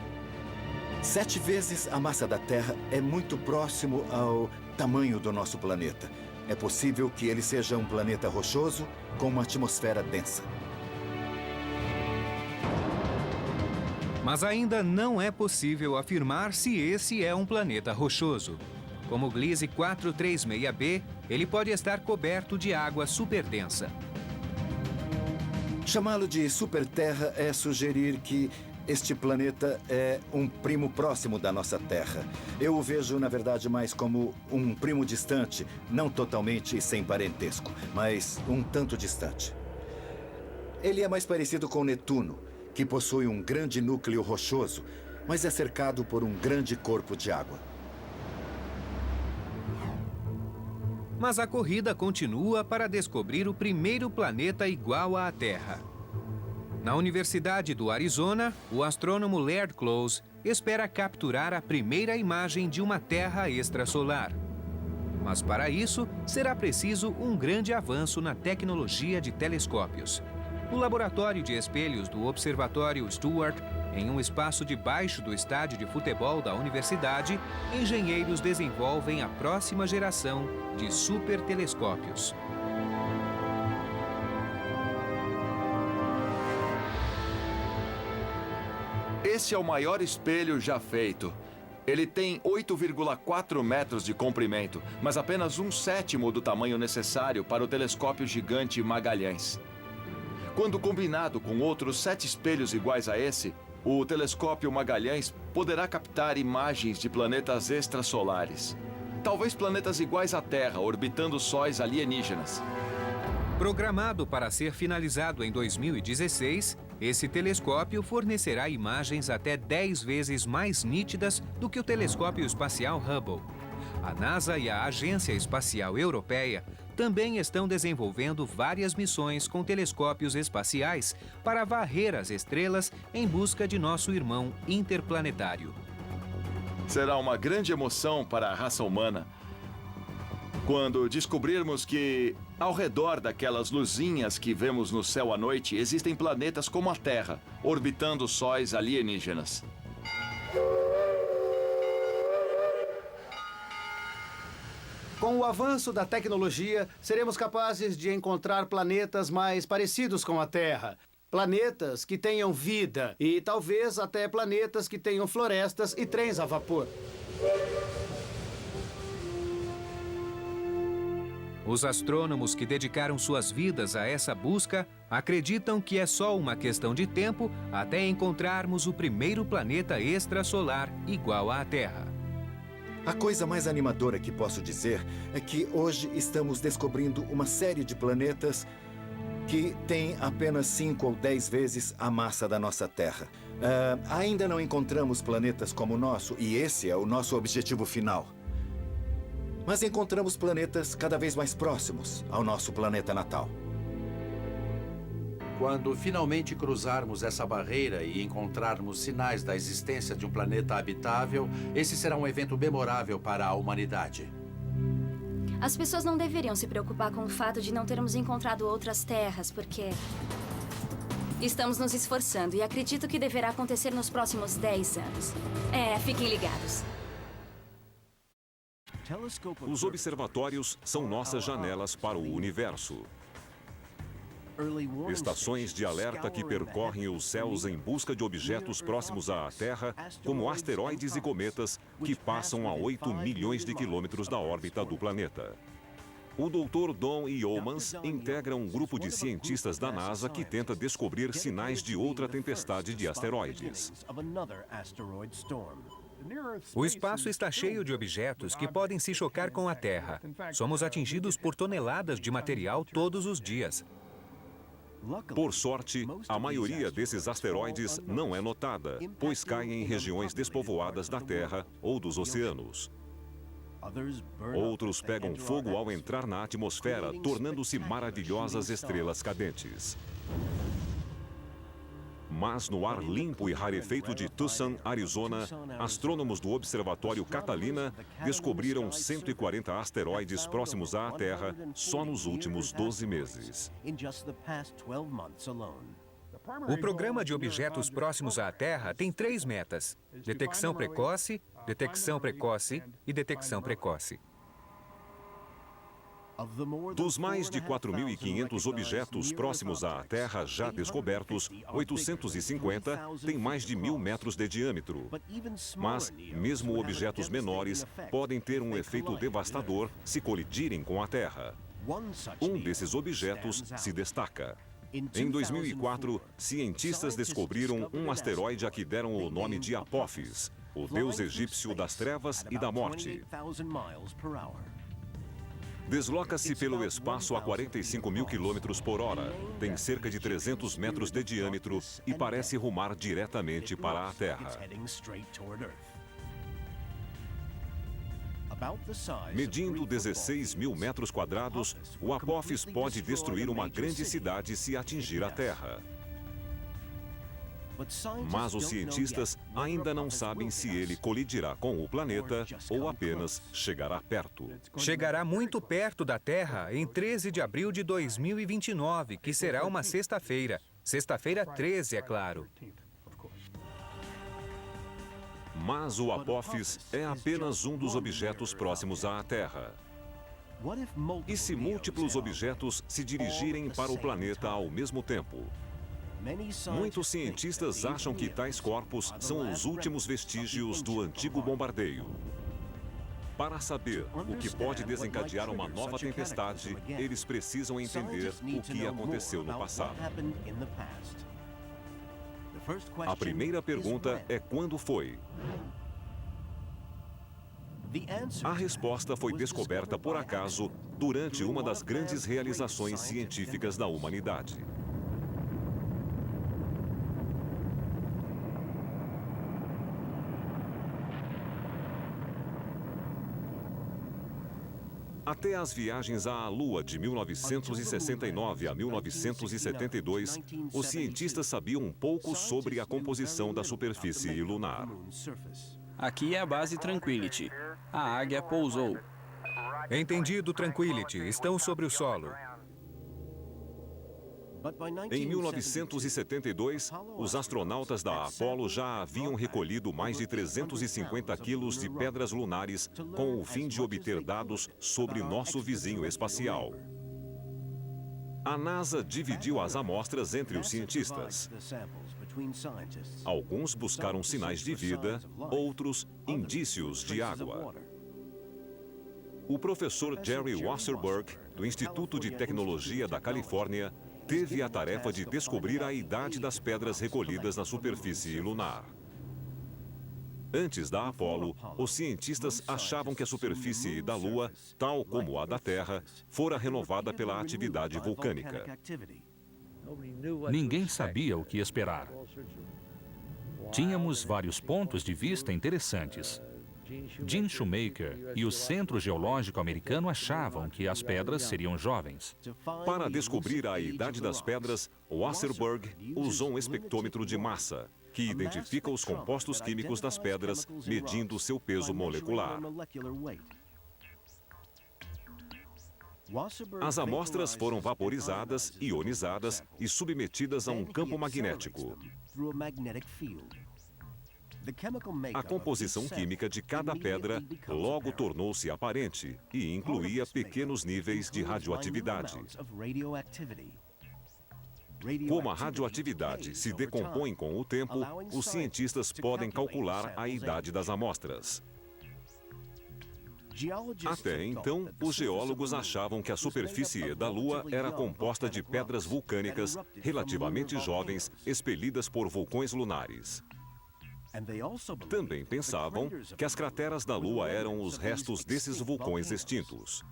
7 vezes a massa da Terra é muito próximo ao tamanho do nosso planeta. É possível que ele seja um planeta rochoso com uma atmosfera densa. Mas ainda não é possível afirmar se esse é um planeta rochoso. Como o Gliese 436b, ele pode estar coberto de água superdensa. Chamá-lo de superterra é sugerir que este planeta é um primo próximo da nossa Terra. Eu o vejo, na verdade, mais como um primo distante, não totalmente sem parentesco, mas um tanto distante. Ele é mais parecido com Netuno, que possui um grande núcleo rochoso, mas é cercado por um grande corpo de água. Mas a corrida continua para descobrir o primeiro planeta igual à Terra. Na Universidade do Arizona, o astrônomo Laird Close espera capturar a primeira imagem de uma Terra extrasolar. Mas para isso, será preciso um grande avanço na tecnologia de telescópios. No laboratório de espelhos do Observatório Stewart, em um espaço debaixo do estádio de futebol da universidade, engenheiros desenvolvem a próxima geração de supertelescópios. Esse é o maior espelho já feito. Ele tem 8,4 metros de comprimento, mas apenas 1/7 do tamanho necessário para o telescópio gigante Magalhães. Quando combinado com outros 7 espelhos iguais a esse, o telescópio Magalhães poderá captar imagens de planetas extrasolares. Talvez planetas iguais à Terra, orbitando sóis alienígenas. Programado para ser finalizado em 2016, esse telescópio fornecerá imagens até 10 vezes mais nítidas do que o telescópio espacial Hubble. A NASA e a Agência Espacial Europeia também estão desenvolvendo várias missões com telescópios espaciais para varrer as estrelas em busca de nosso irmão interplanetário. Será uma grande emoção para a raça humana quando descobrirmos que, ao redor daquelas luzinhas que vemos no céu à noite, existem planetas como a Terra, orbitando sóis alienígenas. Com o avanço da tecnologia, seremos capazes de encontrar planetas mais parecidos com a Terra. Planetas que tenham vida e talvez até planetas que tenham florestas e trens a vapor. Os astrônomos que dedicaram suas vidas a essa busca acreditam que é só uma questão de tempo até encontrarmos o primeiro planeta extrasolar igual à Terra. A coisa mais animadora que posso dizer é que hoje estamos descobrindo uma série de planetas que têm apenas 5 ou 10 vezes a massa da nossa Terra. Ainda não encontramos planetas como o nosso, e esse é o nosso objetivo final. Mas encontramos planetas cada vez mais próximos ao nosso planeta natal. Quando finalmente cruzarmos essa barreira e encontrarmos sinais da existência de um planeta habitável, esse será um evento memorável para a humanidade. As pessoas não deveriam se preocupar com o fato de não termos encontrado outras terras, porque estamos nos esforçando e acredito que deverá acontecer nos próximos 10 anos. Fiquem ligados. Os observatórios são nossas janelas para o universo. Estações de alerta que percorrem os céus em busca de objetos próximos à Terra, como asteroides e cometas que passam a 8 milhões de quilômetros da órbita do planeta. O Dr. Don Yeomans integra um grupo de cientistas da NASA que tenta descobrir sinais de outra tempestade de asteroides. O espaço está cheio de objetos que podem se chocar com a Terra. Somos atingidos por toneladas de material todos os dias. Por sorte, a maioria desses asteroides não é notada, pois caem em regiões despovoadas da Terra ou dos oceanos. Outros pegam fogo ao entrar na atmosfera, tornando-se maravilhosas estrelas cadentes. Mas no ar limpo e rarefeito de Tucson, Arizona, astrônomos do Observatório Catalina descobriram 140 asteroides próximos à Terra só nos últimos 12 meses. O programa de objetos próximos à Terra tem 3 metas: detecção precoce, detecção precoce e detecção precoce. Dos mais de 4.500 objetos próximos à Terra já descobertos, 850 têm mais de 1.000 metros de diâmetro. Mas, mesmo objetos menores podem ter um efeito devastador se colidirem com a Terra. Um desses objetos se destaca. Em 2004, cientistas descobriram um asteroide a que deram o nome de Apophis, o deus egípcio das trevas e da morte. Desloca-se pelo espaço a 45.000 quilômetros por hora, tem cerca de 300 metros de diâmetro e parece rumar diretamente para a Terra. Medindo 16.000 metros quadrados, o Apophis pode destruir uma grande cidade se atingir a Terra. Mas os cientistas ainda não sabem se ele colidirá com o planeta ou apenas chegará perto. Chegará muito perto da Terra em 13 de abril de 2029, que será uma sexta-feira. Sexta-feira 13, é claro. Mas o Apophis é apenas um dos objetos próximos à Terra. E se múltiplos objetos se dirigirem para o planeta ao mesmo tempo? Muitos cientistas acham que tais corpos são os últimos vestígios do antigo bombardeio. Para saber o que pode desencadear uma nova tempestade, eles precisam entender o que aconteceu no passado. A primeira pergunta é quando foi? A resposta foi descoberta por acaso durante uma das grandes realizações científicas da humanidade. Até as viagens à Lua de 1969 a 1972, os cientistas sabiam um pouco sobre a composição da superfície lunar. Aqui é a base Tranquility. A Águia pousou. Entendido, Tranquility. Estão sobre o solo. Em 1972, os astronautas da Apollo já haviam recolhido mais de 350 quilos de pedras lunares com o fim de obter dados sobre nosso vizinho espacial. A NASA dividiu as amostras entre os cientistas. Alguns buscaram sinais de vida, outros indícios de água. O professor Jerry Wasserburg, do Instituto de Tecnologia da Califórnia, teve a tarefa de descobrir a idade das pedras recolhidas na superfície lunar. Antes da Apollo, os cientistas achavam que a superfície da Lua, tal como a da Terra, fora renovada pela atividade vulcânica. Ninguém sabia o que esperar. Tínhamos vários pontos de vista interessantes. Jim Shoemaker e o Centro Geológico Americano achavam que as pedras seriam jovens. Para descobrir a idade das pedras, Wasserburg usou um espectrômetro de massa, que identifica os compostos químicos das pedras, medindo seu peso molecular. As amostras foram vaporizadas, ionizadas e submetidas a um campo magnético. A composição química de cada pedra logo tornou-se aparente e incluía pequenos níveis de radioatividade. Como a radioatividade se decompõe com o tempo, os cientistas podem calcular a idade das amostras. Até então, os geólogos achavam que a superfície da Lua era composta de pedras vulcânicas relativamente jovens expelidas por vulcões lunares. Também pensavam que as crateras da Lua eram os restos desses vulcões extintos.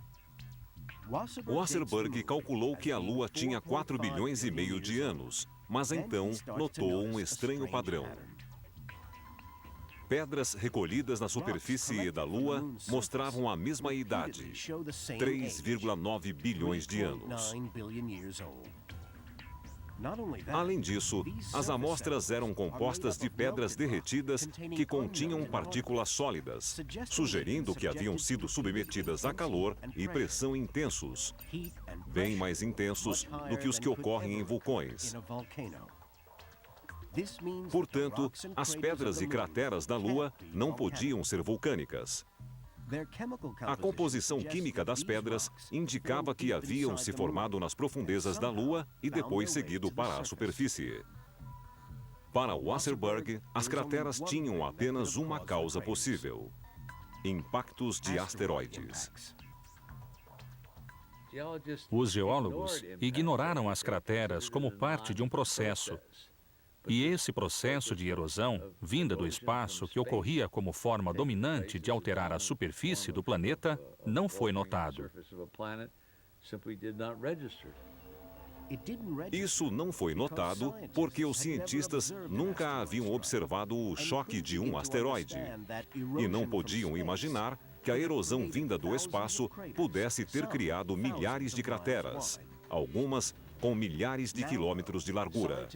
Wasserburg calculou que a Lua tinha 4,5 bilhões de anos, mas então notou um estranho padrão. Pedras recolhidas na superfície da Lua mostravam a mesma idade, 3,9 bilhões de anos. Além disso, as amostras eram compostas de pedras derretidas que continham partículas sólidas, sugerindo que haviam sido submetidas a calor e pressão intensos, bem mais intensos do que os que ocorrem em vulcões. Portanto, as pedras e crateras da Lua não podiam ser vulcânicas. A composição química das pedras indicava que haviam se formado nas profundezas da Lua e depois seguido para a superfície. Para Wasserburg, as crateras tinham apenas uma causa possível: impactos de asteroides. Os geólogos ignoraram as crateras como parte de um processo. E esse processo de erosão, vinda do espaço, que ocorria como forma dominante de alterar a superfície do planeta, não foi notado. Isso não foi notado porque os cientistas nunca haviam observado o choque de um asteroide e não podiam imaginar que a erosão vinda do espaço pudesse ter criado milhares de crateras, algumas com milhares de quilômetros de largura.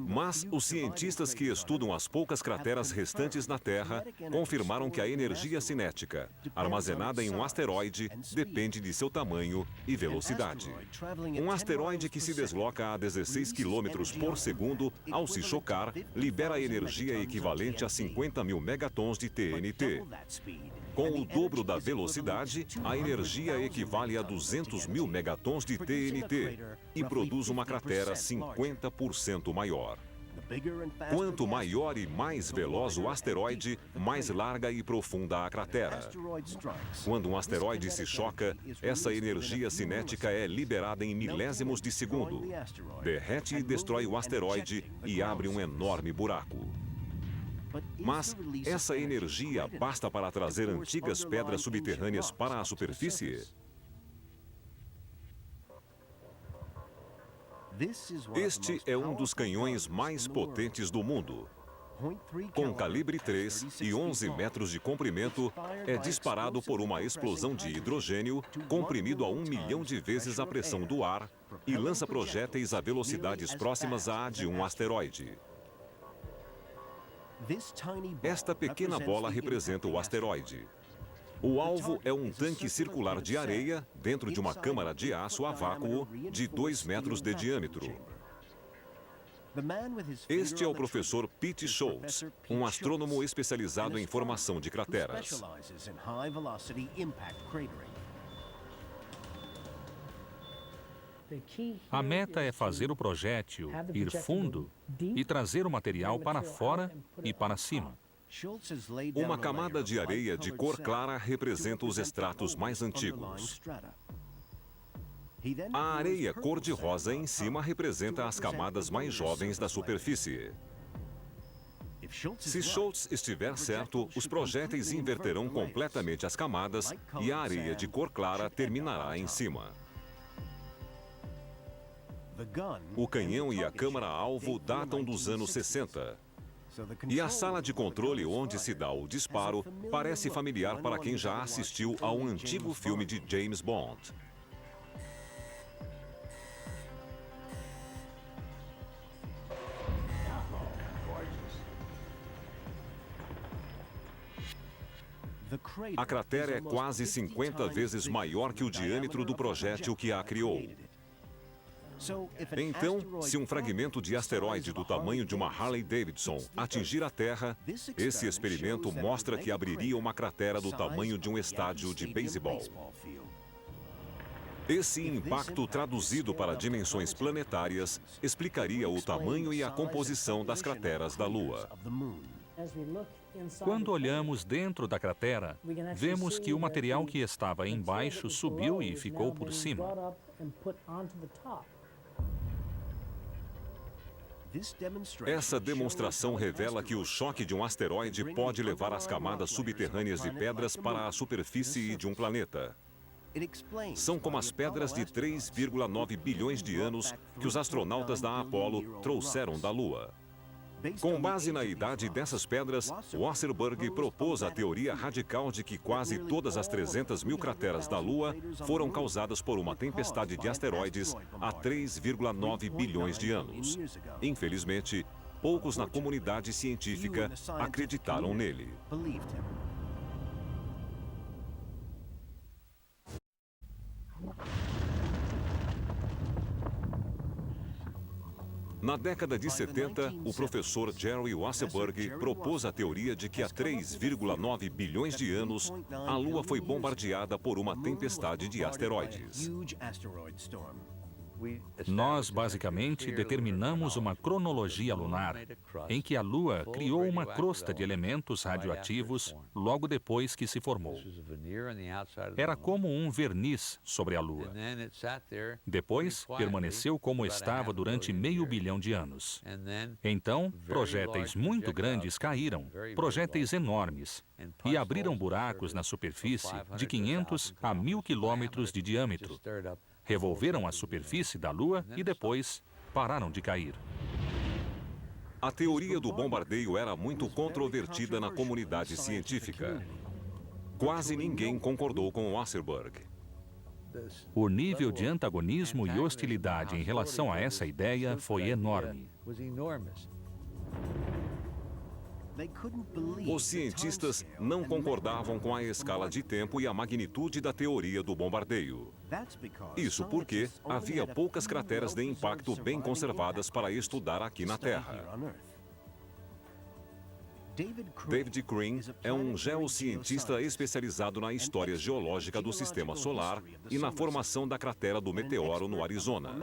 Mas os cientistas que estudam as poucas crateras restantes na Terra confirmaram que a energia cinética, armazenada em um asteroide, depende de seu tamanho e velocidade. Um asteroide que se desloca a 16 quilômetros por segundo, ao se chocar, libera energia equivalente a 50 mil megatons de TNT. Com o dobro da velocidade, a energia equivale a 200 mil megatons de TNT e produz uma cratera 50% maior. Quanto maior e mais veloz o asteroide, mais larga e profunda a cratera. Quando um asteroide se choca, essa energia cinética é liberada em milésimos de segundo. Derrete e destrói o asteroide e abre um enorme buraco. Mas essa energia basta para trazer antigas pedras subterrâneas para a superfície? Este é um dos canhões mais potentes do mundo. Com calibre 3 e 11 metros de comprimento, é disparado por uma explosão de hidrogênio comprimido a 1 milhão de vezes a pressão do ar e lança projéteis a velocidades próximas à de um asteroide. Esta pequena bola representa o asteroide. O alvo é um tanque circular de areia dentro de uma câmara de aço a vácuo de 2 metros de diâmetro. Este é o professor Pete Schultz, um astrônomo especializado em formação de crateras. A meta é fazer o projétil ir fundo e trazer o material para fora e para cima. Uma camada de areia de cor clara representa os estratos mais antigos. A areia cor-de-rosa em cima representa as camadas mais jovens da superfície. Se Schultz estiver certo, os projéteis inverterão completamente as camadas e a areia de cor clara terminará em cima. O canhão e a câmara-alvo datam dos anos 60. E a sala de controle onde se dá o disparo parece familiar para quem já assistiu a um antigo filme de James Bond. A cratera é quase 50 vezes maior que o diâmetro do projétil que a criou. Então, se um fragmento de asteroide do tamanho de uma Harley-Davidson atingir a Terra, esse experimento mostra que abriria uma cratera do tamanho de um estádio de beisebol. Esse impacto traduzido para dimensões planetárias explicaria o tamanho e a composição das crateras da Lua. Quando olhamos dentro da cratera, vemos que o material que estava embaixo subiu e ficou por cima. Essa demonstração revela que o choque de um asteroide pode levar as camadas subterrâneas de pedras para a superfície de um planeta. São como as pedras de 3,9 bilhões de anos que os astronautas da Apollo trouxeram da Lua. Com base na idade dessas pedras, Wasserburg propôs a teoria radical de que quase todas as 300 mil crateras da Lua foram causadas por uma tempestade de asteroides há 3,9 bilhões de anos. Infelizmente, poucos na comunidade científica acreditaram nele. Na década de 70, o professor Jerry Wasserburg propôs a teoria de que há 3,9 bilhões de anos, a Lua foi bombardeada por uma tempestade de asteroides. Nós, basicamente, determinamos uma cronologia lunar, em que a Lua criou uma crosta de elementos radioativos logo depois que se formou. Era como um verniz sobre a Lua. Depois, permaneceu como estava durante meio bilhão de anos. Então, projéteis muito grandes caíram, projéteis enormes, e abriram buracos na superfície de 500 a 1.000 quilômetros de diâmetro. Revolveram a superfície da Lua e depois pararam de cair. A teoria do bombardeio era muito controvertida na comunidade científica. Quase ninguém concordou com Wasserburg. O nível de antagonismo e hostilidade em relação a essa ideia foi enorme. Os cientistas não concordavam com a escala de tempo e a magnitude da teoria do bombardeio. Isso porque havia poucas crateras de impacto bem conservadas para estudar aqui na Terra. David Crane é um geocientista especializado na história geológica do Sistema Solar e na formação da cratera do meteoro no Arizona.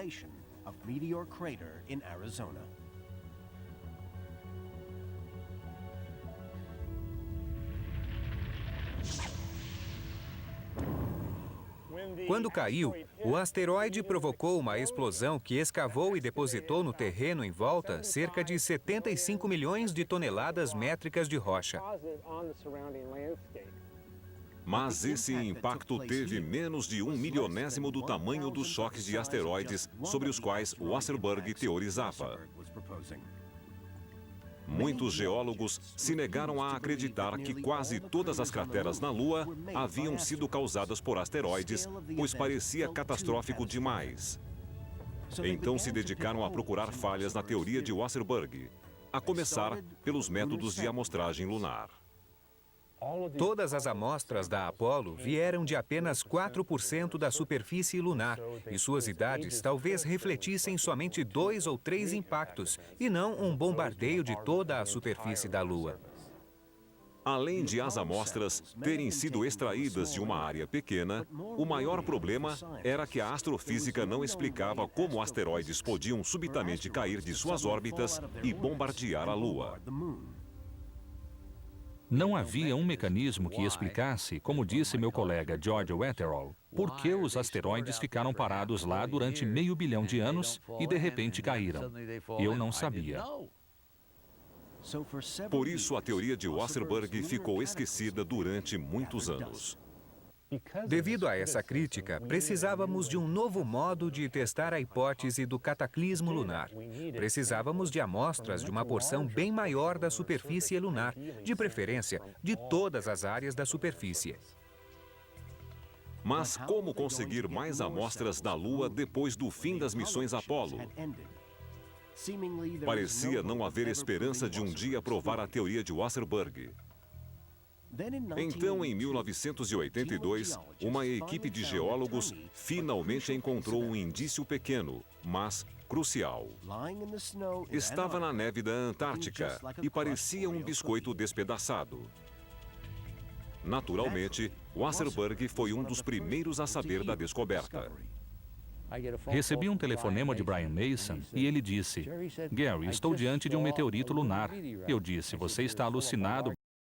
Quando caiu, o asteroide provocou uma explosão que escavou e depositou no terreno em volta cerca de 75 milhões de toneladas métricas de rocha. Mas esse impacto teve menos de 1/1000º do tamanho dos choques de asteroides sobre os quais Wasserburg teorizava. Muitos geólogos se negaram a acreditar que quase todas as crateras na Lua haviam sido causadas por asteroides, pois parecia catastrófico demais. Então se dedicaram a procurar falhas na teoria de Wasserburg, a começar pelos métodos de amostragem lunar. Todas as amostras da Apollo vieram de apenas 4% da superfície lunar, e suas idades talvez refletissem somente 2 ou 3 impactos, e não um bombardeio de toda a superfície da Lua. Além de as amostras terem sido extraídas de uma área pequena, o maior problema era que a astrofísica não explicava como asteroides podiam subitamente cair de suas órbitas e bombardear a Lua. Não havia um mecanismo que explicasse, como disse meu colega George Wetherall, por que os asteroides ficaram parados lá durante meio bilhão de anos e de repente caíram. Eu não sabia. Por isso, a teoria de Wasserburg ficou esquecida durante muitos anos. Devido a essa crítica, precisávamos de um novo modo de testar a hipótese do cataclismo lunar. Precisávamos de amostras de uma porção bem maior da superfície lunar, de preferência de todas as áreas da superfície. Mas como conseguir mais amostras da Lua depois do fim das missões Apollo? Parecia não haver esperança de um dia provar a teoria de Wasserburg. Então, em 1982, uma equipe de geólogos finalmente encontrou um indício pequeno, mas crucial. Estava na neve da Antártica e parecia um biscoito despedaçado. Naturalmente, Wasserburg foi um dos primeiros a saber da descoberta. Recebi um telefonema de Brian Mason e ele disse: Gary, estou diante de um meteorito lunar. Eu disse: você está alucinado,